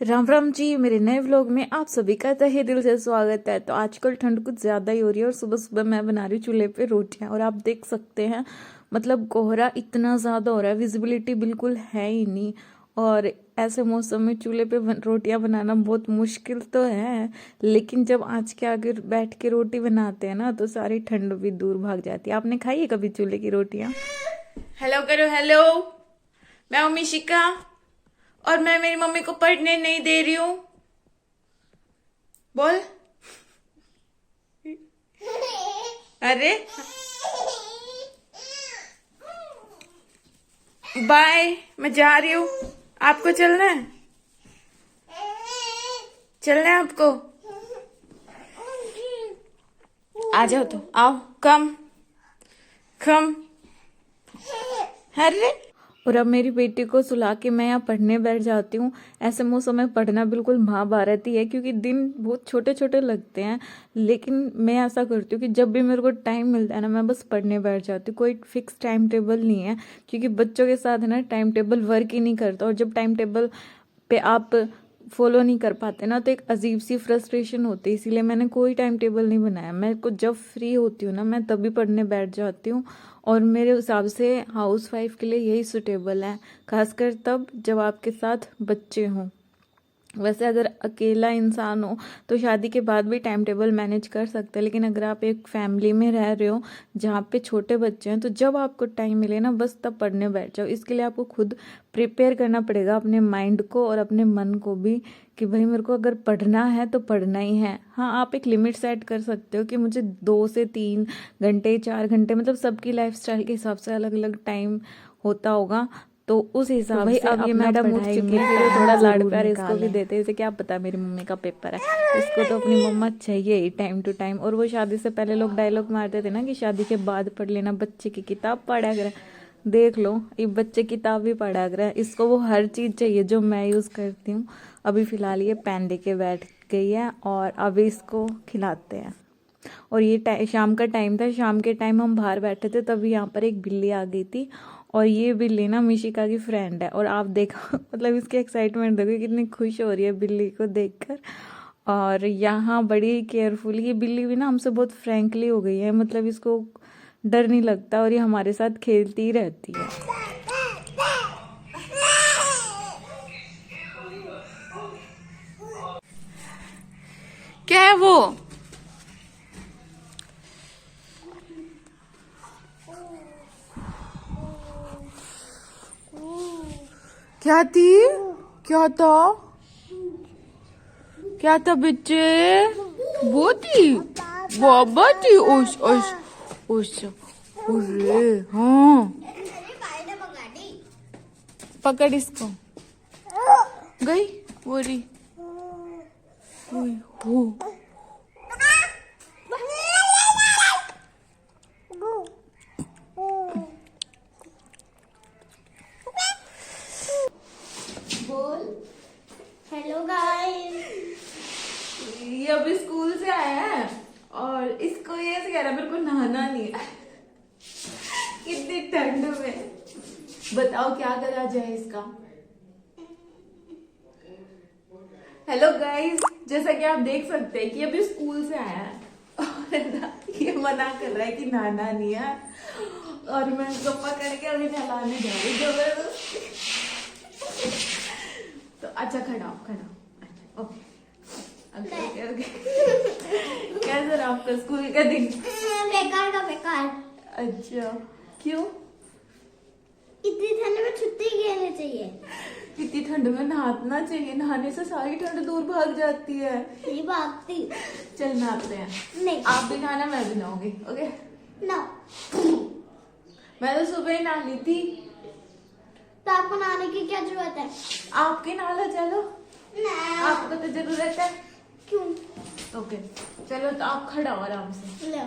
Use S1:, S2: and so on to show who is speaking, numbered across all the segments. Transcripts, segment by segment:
S1: राम राम जी, मेरे नए व्लॉग में आप सभी का तहे दिल से स्वागत है। तो आजकल ठंड कुछ ज़्यादा ही हो रही है और सुबह सुबह मैं बना रही हूँ चूल्हे पे रोटियां। और आप देख सकते हैं मतलब कोहरा इतना ज़्यादा हो रहा है, विजिबिलिटी बिल्कुल है ही नहीं। और ऐसे मौसम में चूल्हे पे रोटियां बनाना बहुत मुश्किल तो है, लेकिन जब आँच के आगे बैठ के रोटी बनाते हैं ना तो सारी ठंड भी दूर भाग जाती है। आपने खाई है कभी चूल्हे की रोटियां? हेलो करो, हेलो। मैं हूँ मिशिका और मैं मेरी मम्मी को पढ़ने नहीं दे रही हूँ। बोल। अरे बाय, मैं जा रही हूँ। आपको चलना है? चलना है आपको? आ जाओ तो आओ, कम कम। अरे, और अब मेरी बेटी को सुला के मैं यहाँ पढ़ने बैठ जाती हूँ। ऐसे मौसम में पढ़ना बिल्कुल महाभारत ही है, क्योंकि दिन बहुत छोटे छोटे लगते हैं। लेकिन मैं ऐसा करती हूँ कि जब भी मेरे को टाइम मिलता है ना, मैं बस पढ़ने बैठ जाती हूँ। कोई फिक्स टाइम टेबल नहीं है, क्योंकि बच्चों के साथ है ना टाइम टेबल वर्क ही नहीं करता। और जब टाइम टेबल पे आप फॉलो नहीं कर पाते ना तो एक अजीब सी फ्रस्ट्रेशन होती है। इसीलिए मैंने कोई टाइम टेबल नहीं बनाया। मैं को जब फ्री होती हूँ ना मैं तभी पढ़ने बैठ जाती हूँ। और मेरे हिसाब से हाउस वाइफ के लिए यही सुटेबल है, खासकर तब जब आपके साथ बच्चे हों। वैसे अगर अकेला इंसान हो तो शादी के बाद भी टाइम टेबल मैनेज कर सकते हैं, लेकिन अगर आप एक फैमिली में रह रहे हो जहाँ पे छोटे बच्चे हैं तो जब आपको टाइम मिले ना बस तब पढ़ने बैठ जाओ। इसके लिए आपको खुद प्रिपेयर करना पड़ेगा अपने माइंड को और अपने मन को भी, कि भाई मेरे को अगर पढ़ना है तो पढ़ना ही है। हाँ, आप एक लिमिट सेट कर सकते हो कि मुझे 2 से 3 घंटे 4 घंटे, मतलब सबकी लाइफस्टाइल के हिसाब से अलग अलग टाइम होता होगा, तो उस हिसाब
S2: भाई
S1: से
S2: अब ये
S1: अपना
S2: मैडम उठ
S1: पढ़ाई
S2: चुकी
S1: में
S2: है,
S1: थोड़ा
S2: थोड़ा
S1: लाड़
S2: लाड़
S1: प्यार
S2: प्यार
S1: इसको भी देते हैं। इसे क्या पता मेरी मम्मी का पेपर है, इसको तो अपनी मम्मा चाहिए ही टाइम टू टाइम। और वो शादी से पहले लोग डायलॉग मारते थे ना कि शादी के बाद पढ़ लेना, बच्चे की किताब पढ़ा कर। देख लो, ये बच्चे किताब भी पढ़ा कर, इसको वो हर चीज़ चाहिए जो मैं यूज़ करती हूँ। अभी फ़िलहाल ये पेन दे के बैठ गई है और अभी इसको खिलाते हैं। और ये शाम का टाइम था, शाम के टाइम हम बाहर बैठे थे तभी यहाँ पर एक बिल्ली आ गई थी। और ये बिल्ली ना मिशिका की फ्रेंड है। और आप देखो मतलब इसकी एक्साइटमेंट देखो, कितनी खुश हो रही है बिल्ली को देखकर। और यहाँ बड़ी केयरफुली ये बिल्ली भी ना हमसे बहुत फ्रैंकली हो गई है, मतलब इसको डर नहीं लगता और ये हमारे साथ खेलती ही रहती है। क्या है वो? क्या थी? क्या था? क्या था बच्चे? वो थी, बाबा थी। ओश ओश ओश। अरे हाँ, पकड़ इसको। गई वो रही। ओए हो,
S2: बोल हेलो गाइस।
S1: ये अभी स्कूल से आया है और इसको ये ऐसे कह रहा है मेरे को नहाना नहीं है। इतनी ठंड में बताओ क्या करा जाए इसका। हेलो गाइस, जैसा कि आप देख सकते हैं कि अभी स्कूल से आया है और ये मना कर रहा है कि नहाना नहीं है। और मैं इसको पकड़ के अभी नहलाने जा रही हूँ जबरदस्ती। तो अच्छा खड़ा हो, खड़ा हो। अच्छा, ओके ओके ओके ओके। कैसा रहा आपका स्कूल का दिन?
S2: बेकार का बेकार।
S1: अच्छा, क्यों?
S2: इतनी ठंड में छुट्टी लेनी चाहिए।
S1: इतनी ठंड में नहाना चाहिए, नहाने से सारी ठंड दूर भाग जाती है।
S2: नहीं भागती।
S1: चल नहाते हैं।
S2: नहीं,
S1: आप भी नहाना, मैं भी नहाऊंगी। ओके
S2: ना।
S1: मैं तो सुबह ही नहा ली थी।
S2: तो आपको नहाने की क्या जरूरत है?
S1: आपके नहा लो, चलो।
S2: ना।
S1: आपको तो जरूरत है।
S2: क्यों?
S1: ओके चलो, तो आप खड़ा हो आराम से।
S2: लो।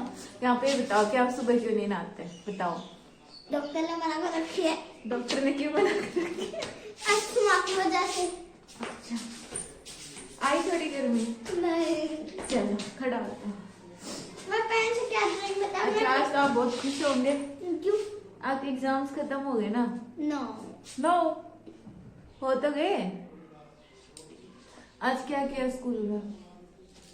S1: यहाँ पे बताओ कि आप सुबह क्यों नहीं नहाते, बताओ।
S2: डॉक्टर ने मना कर रखी है।
S1: डॉक्टर ने क्यों मना कर रखी है?
S2: अस्थमा की वजह से।
S1: अच्छा, आई थोड़ी गर्मी?
S2: नहीं,
S1: चलो खड़ा होते हैं।
S2: मैं पेन से क्या ड्राइंग बता
S1: अच्छा, आज तो आप बहुत खुश होंगे,
S2: क्यों?
S1: आपके एग्जाम्स खत्म हो गए ना?
S2: नो।
S1: नो, हो तो गए। आज क्या किया स्कूल में?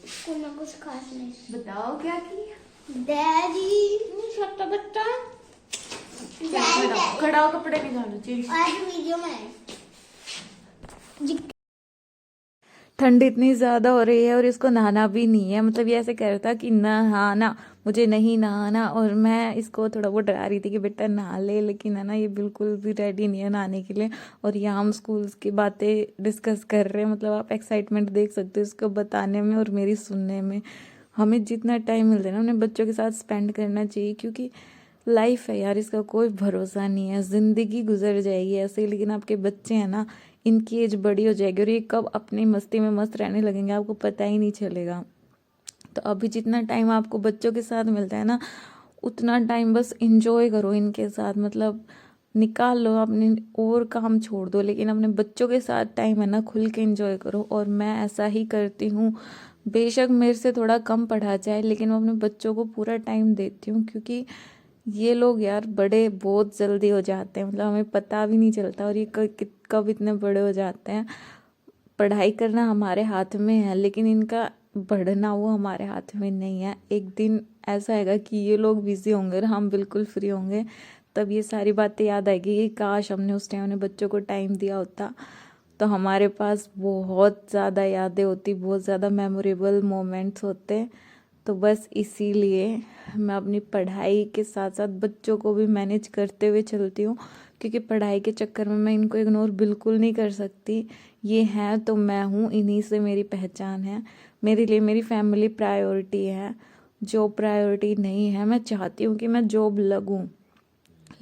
S2: स्कूल में कुछ खास नहीं।
S1: बताओ क्या किया।
S2: डैडी
S1: छोटा बच्चा
S2: डैडी
S1: खड़ा हो, कपड़े निकालो, चेंज।
S2: आज वीडियो में
S1: ठंड इतनी ज्यादा हो रही है और इसको नहाना भी नहीं है। मतलब ये ऐसे कह रहा था कि नहाना, मुझे नहीं नहाना, और मैं इसको थोड़ा बहुत डरा रही थी कि बेटा नहा ले, लेकिन है ना ये बिल्कुल भी रेडी नहीं है नहाने के लिए। और यहाँ हम स्कूल की बातें डिस्कस कर रहे हैं। मतलब आप एक्साइटमेंट देख सकते हो इसको बताने में और मेरी सुनने में। हमें जितना टाइम मिलता है ना अपने बच्चों के साथ स्पेंड करना चाहिए, क्योंकि लाइफ है यार, इसका कोई भरोसा नहीं है। जिंदगी गुजर जाएगी ऐसे ही, लेकिन आपके बच्चे हैं ना, इनकी एज बड़ी हो जाएगी और ये कब अपनी मस्ती में मस्त रहने लगेंगे आपको पता ही नहीं चलेगा। तो अभी जितना टाइम आपको बच्चों के साथ मिलता है ना, उतना टाइम बस इंजॉय करो इनके साथ। मतलब निकाल लो, अपने और काम छोड़ दो, लेकिन अपने बच्चों के साथ टाइम है ना खुल के इंजॉय करो। और मैं ऐसा ही करती हूँ। बेशक मेरे से थोड़ा कम पढ़ा जाए, लेकिन मैं अपने बच्चों को पूरा टाइम देती हूँ, क्योंकि ये लोग यार बड़े बहुत जल्दी हो जाते हैं। मतलब हमें पता भी नहीं चलता और ये कब इतने बड़े हो जाते हैं। पढ़ाई करना हमारे हाथ में है, लेकिन इनका बढ़ना वो हमारे हाथ में नहीं है। एक दिन ऐसा आएगा कि ये लोग बिजी होंगे और हम बिल्कुल फ्री होंगे, तब ये सारी बातें याद आएगी कि काश हमने उस टाइम अपने बच्चों को टाइम दिया होता, तो हमारे पास बहुत ज़्यादा यादें होती, बहुत ज़्यादा मेमोरेबल मोमेंट्स होते। तो बस इसीलिए मैं अपनी पढ़ाई के साथ साथ बच्चों को भी मैनेज करते हुए चलती हूँ, क्योंकि पढ़ाई के चक्कर में मैं इनको इग्नोर बिल्कुल नहीं कर सकती। ये हैं तो मैं हूँ, इन्हीं से मेरी पहचान है। मेरे लिए मेरी फैमिली प्रायोरिटी है। जॉब प्रायोरिटी नहीं है। मैं चाहती हूँ कि मैं जॉब लगूँ,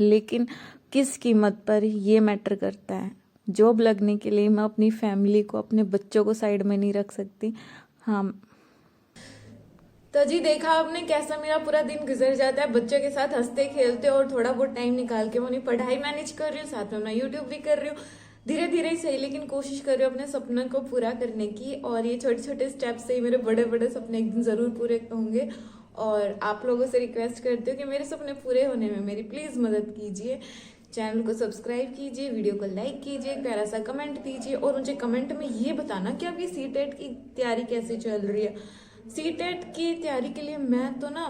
S1: लेकिन किस कीमत पर ये मैटर करता है। जॉब लगने के लिए मैं अपनी फैमिली को, अपने बच्चों को साइड में नहीं रख सकती। हाँ, तो जी देखा आपने कैसा मेरा पूरा दिन गुजर जाता है बच्चों के साथ हंसते खेलते, और थोड़ा बहुत टाइम निकाल के मैं अपनी पढ़ाई मैनेज कर रही हूँ, साथ में अपना यूट्यूब भी कर रही हूँ। धीरे धीरे ही सही, लेकिन कोशिश कर रही हूँ अपने सपनों को पूरा करने की। और ये छोटे छोटे स्टेप से ही मेरे बड़े बड़े सपने एक दिन जरूर पूरे होंगे। और आप लोगों से रिक्वेस्ट करती हूँ कि मेरे सपने पूरे होने में मेरी प्लीज मदद कीजिए। चैनल को सब्सक्राइब कीजिए, वीडियो को लाइक कीजिए, प्यारा सा कमेंट दीजिए, और मुझे कमेंट में ये बताना कि आपकी सीटेट की तैयारी कैसी चल रही है। सीटेट की तैयारी के लिए मैं तो ना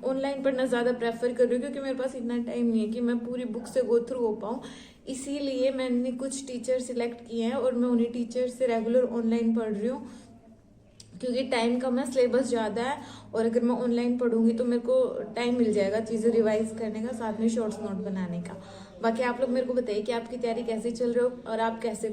S1: ऑनलाइन पढ़ना ज़्यादा प्रेफर कर रही हूँ, क्योंकि मेरे पास इतना टाइम नहीं है कि मैं पूरी बुक से गो थ्रू हो पाऊँ। इसीलिए मैंने कुछ टीचर सिलेक्ट किए हैं और मैं उन्हीं टीचर से रेगुलर ऑनलाइन पढ़ रही हूँ, क्योंकि टाइम कम है, सिलेबस ज़्यादा है। और अगर मैं ऑनलाइन पढ़ूंगी तो मेरे को टाइम मिल जाएगा चीज़ें रिवाइज करने का, साथ में शॉर्ट्स नोट बनाने का। बाकी आप लोग मेरे को बताइए कि आपकी तैयारी कैसी चल रही हो और आप कैसे